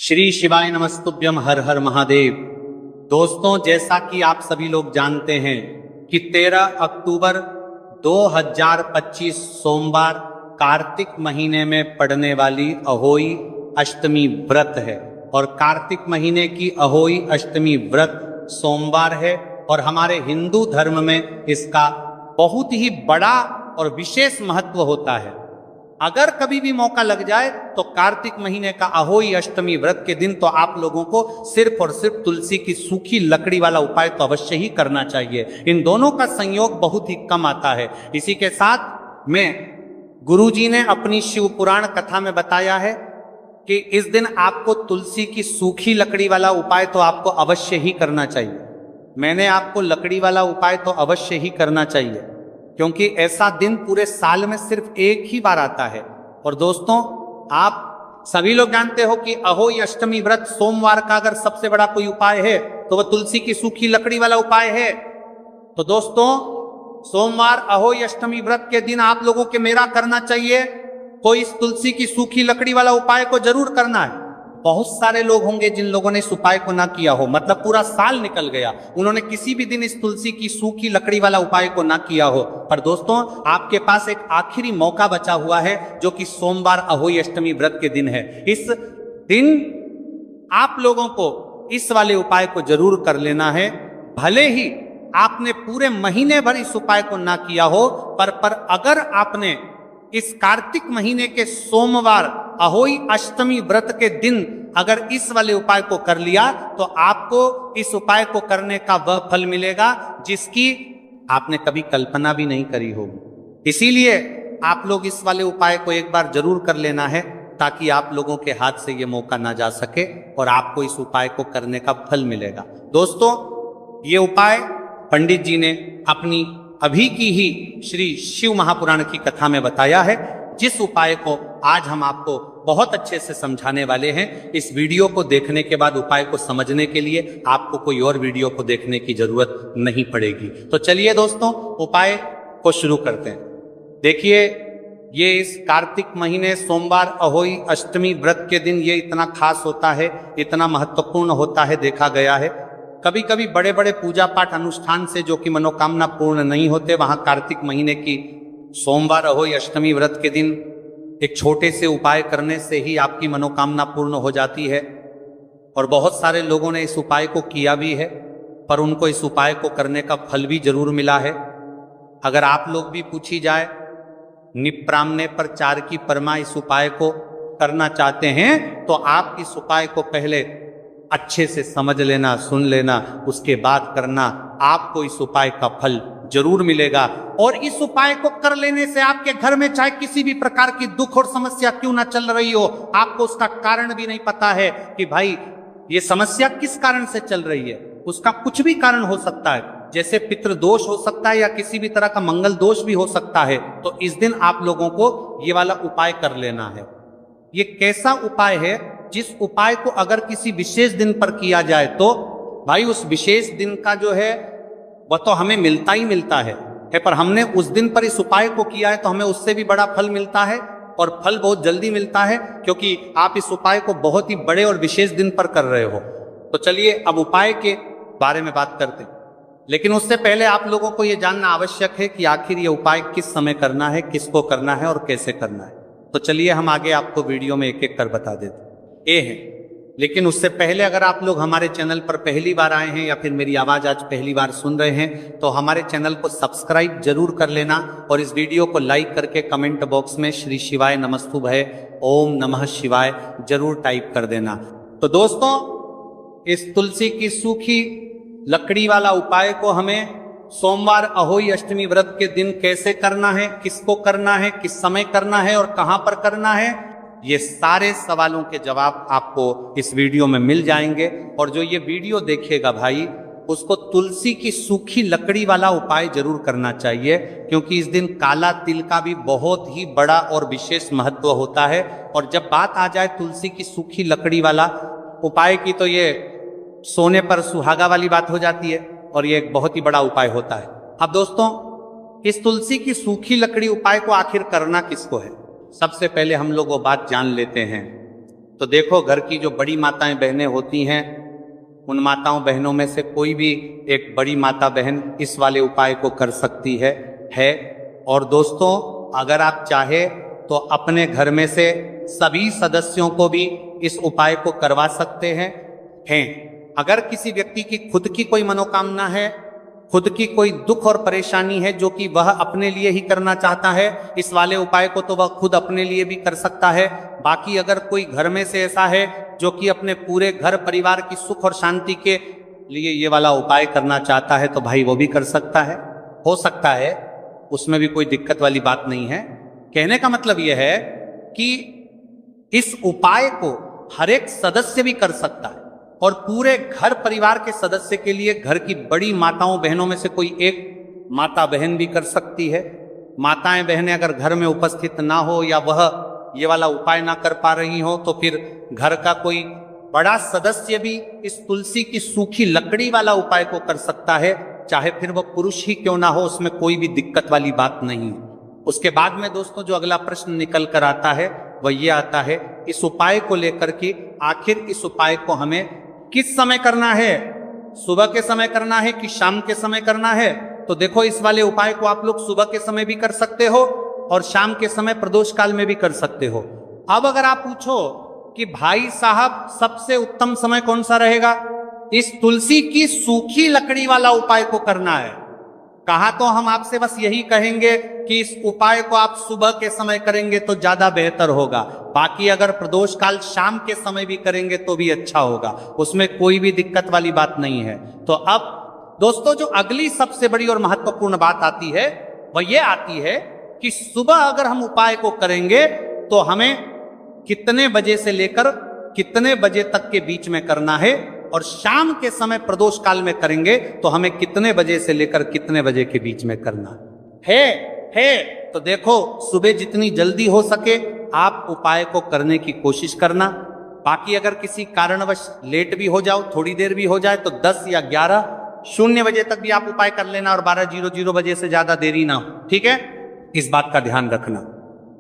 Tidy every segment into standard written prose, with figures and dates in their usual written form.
श्री शिवाय नमस्तुभ्यम हर हर महादेव। दोस्तों, जैसा कि आप सभी लोग जानते हैं कि 13 अक्टूबर 2025 सोमवार कार्तिक महीने में पड़ने वाली अहोई अष्टमी व्रत है और कार्तिक महीने की अहोई अष्टमी व्रत सोमवार है और हमारे हिंदू धर्म में इसका बहुत ही बड़ा और विशेष महत्व होता है। अगर कभी भी मौका लग जाए तो कार्तिक महीने का अहोई अष्टमी व्रत के दिन तो आप लोगों को सिर्फ और सिर्फ तुलसी की सूखी लकड़ी वाला उपाय तो अवश्य ही करना चाहिए। इन दोनों का संयोग बहुत ही कम आता है। इसी के साथ में गुरुजी ने अपनी शिव पुराण कथा में बताया है कि इस दिन आपको तुलसी की सूखी लकड़ी वाला उपाय तो आपको अवश्य ही करना चाहिए। मैंने आपको लकड़ी वाला उपाय तो अवश्य ही करना चाहिए क्योंकि ऐसा दिन पूरे साल में सिर्फ एक ही बार आता है। और दोस्तों, आप सभी लोग जानते हो कि अहोई अष्टमी व्रत सोमवार का अगर सबसे बड़ा कोई उपाय है तो वह तुलसी की सूखी लकड़ी वाला उपाय है। तो दोस्तों, सोमवार अहोई अष्टमी व्रत के दिन आप लोगों के मेरा करना चाहिए, कोई इस तुलसी की सूखी लकड़ी वाला उपाय को जरूर करना है। बहुत सारे लोग होंगे जिन लोगों ने इस उपाय को ना किया हो, मतलब पूरा साल निकल गया, उन्होंने किसी भी दिन इस तुलसी की सूखी लकड़ी वाला उपाय को ना किया हो। पर दोस्तों, आपके पास एक आखिरी मौका बचा हुआ है जो कि सोमवार अहोई अष्टमी व्रत के दिन है। इस दिन आप लोगों को इस वाले उपाय को जरूर कर लेना है। भले ही आपने पूरे महीने भर इस उपाय को ना किया हो, पर अगर आपने इस कार्तिक महीने के सोमवार अहोई अष्टमी व्रत के दिन अगर इस वाले उपाय को कर लिया तो आपको इस उपाय को करने का वह फल मिलेगा जिसकी आपने कभी कल्पना भी नहीं करी होगी। इसीलिए आप लोग इस वाले उपाय को एक बार जरूर कर लेना है ताकि आप लोगों के हाथ से ये मौका ना जा सके और आपको इस उपाय को करने का फल मिलेगा। दोस्तों, ये उपाय पंडित जी ने अपनी अभी की ही श्री शिव महापुराण की कथा में बताया है, जिस उपाय को आज हम आपको बहुत अच्छे से समझाने वाले हैं। इस वीडियो को देखने के बाद उपाय को समझने के लिए आपको कोई और वीडियो को देखने की जरूरत नहीं पड़ेगी। तो चलिए दोस्तों, उपाय को शुरू करते हैं। देखिए, ये इस कार्तिक महीने सोमवार अहोई अष्टमी व्रत के दिन ये इतना खास होता है, इतना महत्वपूर्ण होता है, देखा गया है। कभी कभी बड़े बड़े पूजा पाठ अनुष्ठान से जो कि मनोकामना पूर्ण नहीं होते, वहां कार्तिक महीने की सोमवार अहोई अष्टमी व्रत के दिन एक छोटे से उपाय करने से ही आपकी मनोकामना पूर्ण हो जाती है। और बहुत सारे लोगों ने इस उपाय को किया भी है, पर उनको इस उपाय को करने का फल भी जरूर मिला है। अगर आप लोग भी पूछी जाए, निप्रामने पर चार की परमा इस उपाय को करना चाहते हैं तो आप इस उपाय को पहले अच्छे से समझ लेना, सुन लेना, उसके बाद करना। आपको इस उपाय का फल जरूर मिलेगा। और इस उपाय को कर लेने से आपके घर में चाहे किसी भी प्रकार की दुख और समस्या क्यों ना चल रही हो, आपको उसका कारण भी नहीं पता है कि भाई ये समस्या किस कारण से चल रही है। उसका कुछ भी कारण हो सकता है, जैसे पितृदोष हो सकता है या किसी भी तरह का मंगल दोष भी हो सकता है। तो इस दिन आप लोगों को ये वाला उपाय कर लेना है। ये कैसा उपाय है जिस उपाय को अगर किसी विशेष दिन पर किया जाए तो भाई उस विशेष दिन का जो है वह तो हमें मिलता ही मिलता है, पर हमने उस दिन पर इस उपाय को किया है तो हमें उससे भी बड़ा फल मिलता है और फल बहुत जल्दी मिलता है क्योंकि आप इस उपाय को बहुत ही बड़े और विशेष दिन पर कर रहे हो। तो चलिए अब उपाय के बारे में बात करते हैं, लेकिन उससे पहले आप लोगों को यह जानना आवश्यक है कि आखिर ये उपाय किस समय करना है, किसको करना है और कैसे करना है। तो चलिए हम आगे आपको वीडियो में एक एक कर बता देते हैं। लेकिन उससे पहले अगर आप लोग हमारे चैनल पर पहली बार आए हैं या फिर मेरी आवाज आज पहली बार सुन रहे हैं तो हमारे चैनल को सब्सक्राइब जरूर कर लेना और इस वीडियो को लाइक करके कमेंट बॉक्स में श्री शिवाय नमस्तुभ्य ओम नमः शिवाय जरूर टाइप कर देना। तो दोस्तों, इस तुलसी की सूखी लकड़ी वाला उपाय को हमें सोमवार अहोई अष्टमी व्रत के दिन कैसे करना है, किसको करना है, किस समय करना है और कहां पर करना है, ये सारे सवालों के जवाब आपको इस वीडियो में मिल जाएंगे। और जो ये वीडियो देखेगा भाई, उसको तुलसी की सूखी लकड़ी वाला उपाय जरूर करना चाहिए क्योंकि इस दिन काला तिल का भी बहुत ही बड़ा और विशेष महत्व होता है। और जब बात आ जाए तुलसी की सूखी लकड़ी वाला उपाय की तो ये सोने पर सुहागा वाली बात हो जाती है और ये एक बहुत ही बड़ा उपाय होता है। अब दोस्तों, इस तुलसी की सूखी लकड़ी उपाय को आखिर करना किसको है, सबसे पहले हम लोग वो बात जान लेते हैं। तो देखो, घर की जो बड़ी माताएं बहनें होती हैं, उन माताओं बहनों में से कोई भी एक बड़ी माता बहन इस वाले उपाय को कर सकती है। और दोस्तों, अगर आप चाहे तो अपने घर में से सभी सदस्यों को भी इस उपाय को करवा सकते हैं। अगर किसी व्यक्ति की खुद की कोई मनोकामना है, खुद की कोई दुख और परेशानी है जो कि वह अपने लिए ही करना चाहता है, इस वाले उपाय को तो वह खुद अपने लिए भी कर सकता है। बाकी अगर कोई घर में से ऐसा है जो कि अपने पूरे घर परिवार की सुख और शांति के लिए ये वाला उपाय करना चाहता है, तो भाई वो भी कर सकता है, हो सकता है, उसमें भी कोई दिक्कत वाली बात नहीं है। कहने का मतलब यह है कि इस उपाय को हर एक सदस्य भी कर सकता है और पूरे घर परिवार के सदस्य के लिए घर की बड़ी माताओं बहनों में से कोई एक माता बहन भी कर सकती है। माताएं बहनें अगर घर में उपस्थित ना हो या वह ये वाला उपाय ना कर पा रही हो, तो फिर घर का कोई बड़ा सदस्य भी इस तुलसी की सूखी लकड़ी वाला उपाय को कर सकता है, चाहे फिर वह पुरुष ही क्यों ना हो, उसमें कोई भी दिक्कत वाली बात नहीं। उसके बाद में दोस्तों जो अगला प्रश्न निकल कर आता है वह ये आता है इस उपाय को लेकर कि आखिर इस उपाय को हमें किस समय करना है, सुबह के समय करना है कि शाम के समय करना है। तो देखो, इस वाले उपाय को आप लोग सुबह के समय भी कर सकते हो और शाम के समय प्रदोष काल में भी कर सकते हो। अब अगर आप पूछो कि भाई साहब सबसे उत्तम समय कौन सा रहेगा, इस तुलसी की सूखी लकड़ी वाला उपाय को करना है, कहा तो हम आपसे बस यही कहेंगे कि इस उपाय को आप सुबह के समय करेंगे तो ज्यादा बेहतर होगा। बाकी अगर प्रदोष काल शाम के समय भी करेंगे तो भी अच्छा होगा, उसमें कोई भी दिक्कत वाली बात नहीं है। तो अब दोस्तों जो अगली सबसे बड़ी और महत्वपूर्ण बात आती है वह यह आती है कि सुबह अगर हम उपाय को करेंगे तो हमें कितने बजे से लेकर कितने बजे तक के बीच में करना है, और शाम के समय प्रदोष काल में करेंगे तो हमें कितने बजे से लेकर कितने बजे के बीच में करना है। तो देखो, सुबह जितनी जल्दी हो सके आप उपाय को करने की कोशिश करना। बाकी अगर किसी कारणवश लेट भी हो जाओ, थोड़ी देर भी हो जाए, तो 10 या 11:00 बजे तक भी आप उपाय कर लेना और 12:00 बजे से ज्यादा देरी ना हो, ठीक है, इस बात का ध्यान रखना।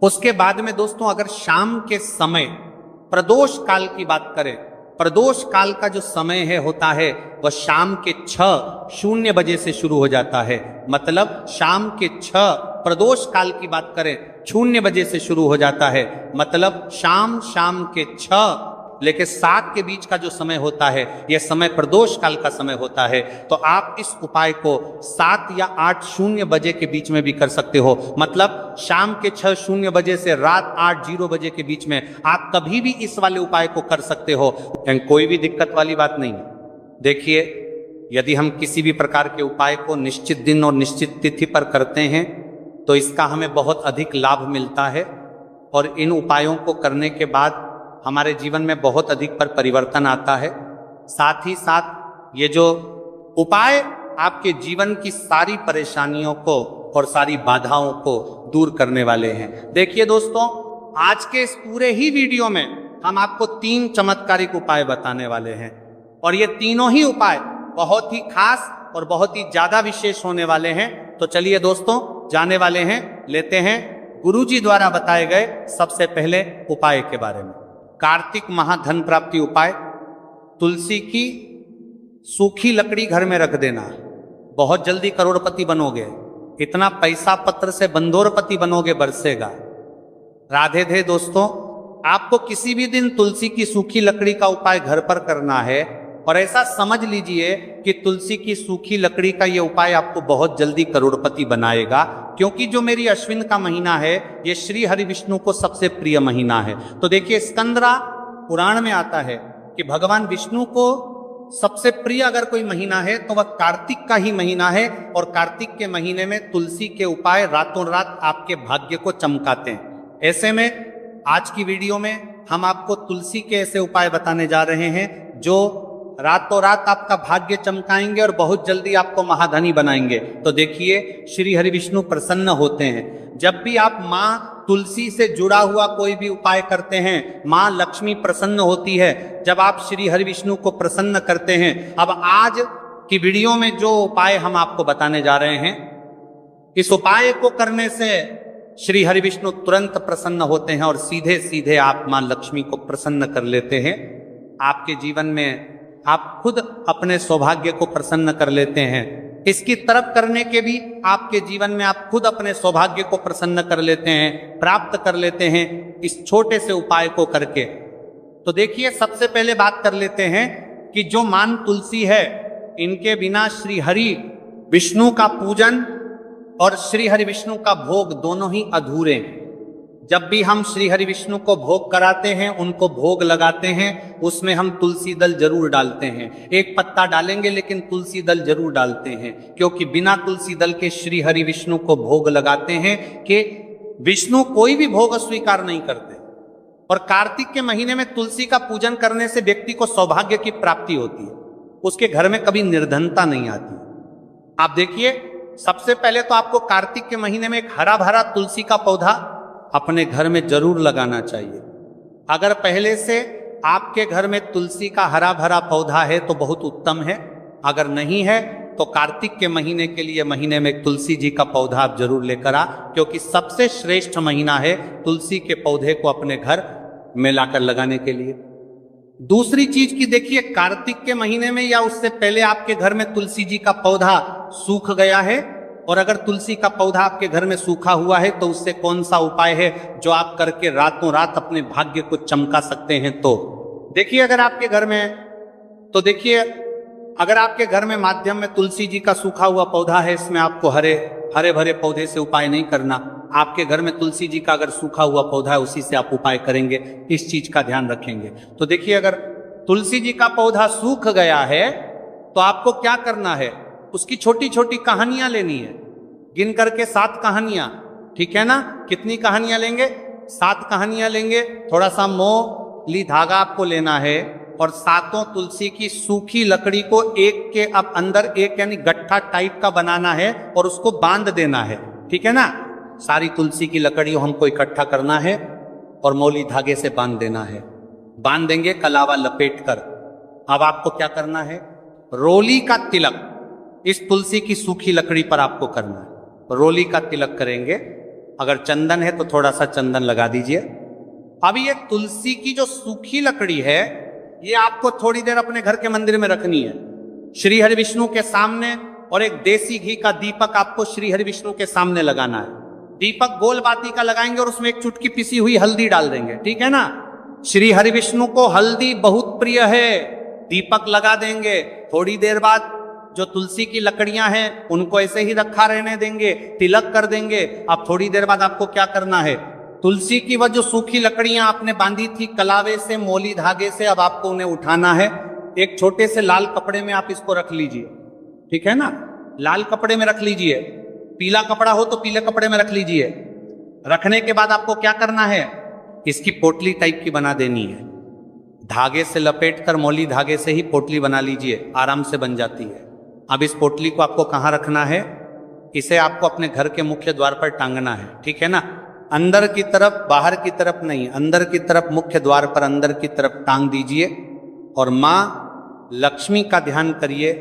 उसके बाद में दोस्तों अगर शाम के समय प्रदोष काल की बात करें, प्रदोष काल का जो समय है होता है वह शाम के 6:00 बजे से शुरू हो जाता है। मतलब शाम के 6 प्रदोष काल की बात करें 0 बजे से शुरू हो जाता है। मतलब शाम के 6 लेके 7 के बीच का जो समय होता है यह समय प्रदोष काल का समय होता है। तो आप इस उपाय को 7 या 8:00 बजे के बीच में भी कर सकते हो। मतलब शाम के 6:00 बजे से रात 8:00 बजे के बीच में आप कभी भी इस वाले उपाय को कर सकते हो, कोई भी दिक्कत वाली बात नहीं। देखिए, यदि हम किसी भी प्रकार के उपाय को निश्चित दिन और निश्चित तिथि पर करते हैं तो इसका हमें बहुत अधिक लाभ मिलता है और इन उपायों को करने के बाद हमारे जीवन में बहुत अधिक पर परिवर्तन आता है। साथ ही साथ ये जो उपाय आपके जीवन की सारी परेशानियों को और सारी बाधाओं को दूर करने वाले हैं। देखिए दोस्तों, आज के इस पूरे ही वीडियो में हम आपको 3 चमत्कारिक उपाय बताने वाले हैं और ये तीनों ही उपाय बहुत ही खास और बहुत ही ज्यादा विशेष होने वाले हैं। तो चलिए दोस्तों, जाने वाले हैं, लेते हैं गुरुजी द्वारा बताए गए सबसे पहले उपाय के बारे में। कार्तिक महाधन प्राप्ति उपाय, तुलसी की सूखी लकड़ी घर में रख देना, बहुत जल्दी करोड़पति बनोगे, इतना पैसा पत्र से बंदोरपति बनोगे, बरसेगा। राधे धे दोस्तों, आपको किसी भी दिन तुलसी की सूखी लकड़ी का उपाय घर पर करना है और ऐसा समझ लीजिए कि तुलसी की सूखी लकड़ी का यह उपाय आपको बहुत जल्दी करोड़पति बनाएगा, क्योंकि जो मेरी अश्विन का महीना है ये श्री हरि विष्णु को सबसे प्रिय महीना है। तो देखिए, स्कंदरा पुराण में आता है कि भगवान विष्णु को सबसे प्रिय अगर कोई महीना है तो वह कार्तिक का ही महीना है, और कार्तिक के महीने में तुलसी के उपाय रातों रात आपके भाग्य को चमकाते हैं। ऐसे में आज की वीडियो में हम आपको तुलसी के ऐसे उपाय बताने जा रहे हैं जो रातों रात आपका भाग्य चमकाएंगे और बहुत जल्दी आपको महाधनी बनाएंगे। तो देखिए, श्री हरि विष्णु प्रसन्न होते हैं जब भी आप माँ तुलसी से जुड़ा हुआ कोई भी उपाय करते हैं। माँ लक्ष्मी प्रसन्न होती है जब आप श्री हरि विष्णु को प्रसन्न करते हैं। अब आज की वीडियो में जो उपाय हम आपको बताने जा रहे हैं, इस उपाय को करने से श्री हरि विष्णु तुरंत प्रसन्न होते हैं और सीधे सीधे आप मां लक्ष्मी को प्रसन्न कर लेते हैं। आपके जीवन में आप खुद अपने सौभाग्य को प्रसन्न कर लेते हैं। इसकी तरफ करने के भी आपके जीवन में आप खुद अपने सौभाग्य को प्रसन्न कर लेते हैं, प्राप्त कर लेते हैं इस छोटे से उपाय को करके। तो देखिए, सबसे पहले बात कर लेते हैं कि जो मान तुलसी है, इनके बिना श्री हरि विष्णु का पूजन और श्री हरि विष्णु का भोग दोनों ही अधूरे हैं। जब भी हम श्री हरि विष्णु को भोग कराते हैं, उनको भोग लगाते हैं, उसमें हम तुलसी दल जरूर डालते हैं। एक पत्ता डालेंगे लेकिन तुलसी दल जरूर डालते हैं, क्योंकि बिना तुलसी दल के श्री हरि विष्णु को भोग लगाते हैं कि विष्णु कोई भी भोग अस्वीकार नहीं करते। और कार्तिक के महीने में तुलसी का पूजन करने से व्यक्ति को सौभाग्य की प्राप्ति होती है, उसके घर में कभी निर्धनता नहीं आती। आप देखिए, सबसे पहले तो आपको कार्तिक के महीने में एक हरा भरा तुलसी का पौधा अपने घर में जरूर लगाना चाहिए। अगर पहले से आपके घर में तुलसी का हरा भरा पौधा है तो बहुत उत्तम है, अगर नहीं है तो कार्तिक के महीने के लिए महीने में तुलसी जी का पौधा आप जरूर लेकर आ, क्योंकि सबसे श्रेष्ठ महीना है तुलसी के पौधे को अपने घर में लाकर लगाने के लिए। दूसरी चीज की देखिए, कार्तिक के महीने में या उससे पहले आपके घर में तुलसी जी का पौधा सूख गया है, और अगर तुलसी का पौधा आपके घर में सूखा हुआ है तो उससे कौन सा उपाय है जो आप करके रातों रात अपने भाग्य को चमका सकते हैं। तो देखिए, अगर आपके घर में माध्यम में तुलसी जी का सूखा हुआ पौधा है, इसमें आपको हरे भरे पौधे से उपाय नहीं करना। आपके घर में तुलसी जी का अगर सूखा हुआ पौधा है, उसी से आप उपाय करेंगे, इस चीज का ध्यान रखेंगे। तो देखिए, अगर तुलसी जी का पौधा सूख गया है तो आपको क्या करना है, उसकी छोटी छोटी कहानियां लेनी है, गिन करके 7 कहानियां, ठीक है ना। कितनी कहानियां लेंगे? 7 कहानियां लेंगे। थोड़ा सा मोली धागा आपको लेना है और 7 तुलसी की सूखी लकड़ी को एक के अब अंदर एक यानी गट्ठा टाइप का बनाना है और उसको बांध देना है, ठीक है ना। सारी तुलसी की लकड़ियों हमको इकट्ठा करना है और मौली धागे से बांध देना है। बांध देंगे कलावा लपेट कर। अब आपको क्या करना है, रोली का तिलक इस तुलसी की सूखी लकड़ी पर आपको करना है। रोली का तिलक करेंगे। अगर चंदन है तो थोड़ा सा चंदन लगा दीजिए। अब ये तुलसी की जो सूखी लकड़ी है, ये आपको थोड़ी देर अपने घर के मंदिर में रखनी है, श्री हरि विष्णु के सामने, और एक देसी घी का दीपक आपको श्री हरि विष्णु के सामने लगाना है। दीपक गोल बाती का लगाएंगे और उसमें एक चुटकी पिसी हुई हल्दी डाल देंगे, ठीक है ना। श्री हरि विष्णु को हल्दी बहुत प्रिय है। दीपक लगा देंगे। थोड़ी देर बाद जो तुलसी की लकड़ियां हैं उनको ऐसे ही रखा रहने देंगे, तिलक कर देंगे। अब थोड़ी देर बाद आपको क्या करना है, तुलसी की वह जो सूखी लकड़ियां आपने बांधी थी कलावे से, मोली धागे से, अब आपको उन्हें उठाना है। एक छोटे से लाल कपड़े में आप इसको रख लीजिए, ठीक है ना। लाल कपड़े में रख लीजिए, पीला कपड़ा हो तो पीले कपड़े में रख लीजिए। रखने के बाद आपको क्या करना है, इसकी पोटली टाइप की बना देनी है। धागे से लपेट कर मौली धागे से ही पोटली बना लीजिए, आराम से बन जाती है। अब इस पोटली को आपको कहाँ रखना है, इसे आपको अपने घर के मुख्य द्वार पर टांगना है, ठीक है ना। अंदर की तरफ, बाहर की तरफ नहीं, अंदर की तरफ मुख्य द्वार पर अंदर की तरफ टांग दीजिए। और माँ लक्ष्मी का ध्यान करिए,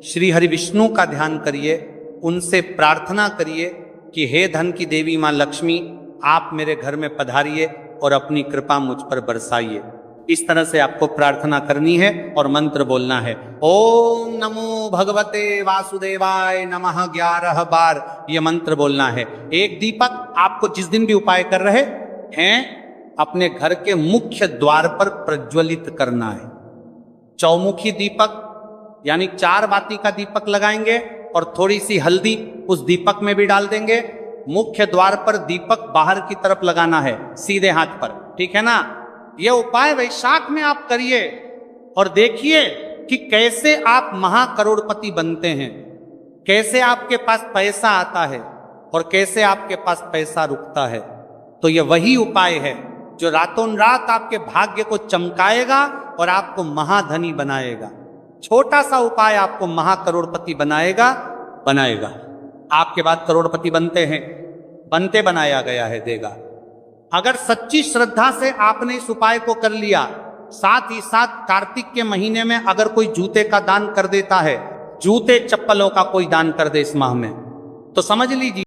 श्री हरि विष्णु का ध्यान करिए, उनसे प्रार्थना करिए कि हे धन की देवी माँ लक्ष्मी, आप मेरे घर में पधारिए और अपनी कृपा मुझ पर बरसाइए। इस तरह से आपको प्रार्थना करनी है और मंत्र बोलना है। ओम नमो भगवते वासुदेवाय नमः 11 बार ये मंत्र बोलना है। एक दीपक आपको जिस दिन भी उपाय कर रहे हैं अपने घर के मुख्य द्वार पर प्रज्वलित करना है। चौमुखी दीपक यानी 4 बाती का दीपक लगाएंगे और थोड़ी सी हल्दी उस दीपक में भी डाल देंगे। मुख्य द्वार पर दीपक बाहर की तरफ लगाना है, सीधे हाथ पर, ठीक है ना। यह उपाय वैशाख में आप करिए और देखिए कि कैसे आप महाकरोड़पति बनते हैं, कैसे आपके पास पैसा आता है और कैसे आपके पास पैसा रुकता है। तो यह वही उपाय है जो रातों रात आपके भाग्य को चमकाएगा और आपको महाधनी बनाएगा। छोटा सा उपाय आपको महाकरोड़पति बनाएगा। आपके बाद करोड़पति बनते हैं, बनते बनाया गया है, देगा। अगर सच्ची श्रद्धा से आपने इस उपाय को कर लिया, साथ ही साथ कार्तिक के महीने में अगर कोई जूते का दान कर देता है, जूते चप्पलों का कोई दान कर दे इस माह में, तो समझ लीजिए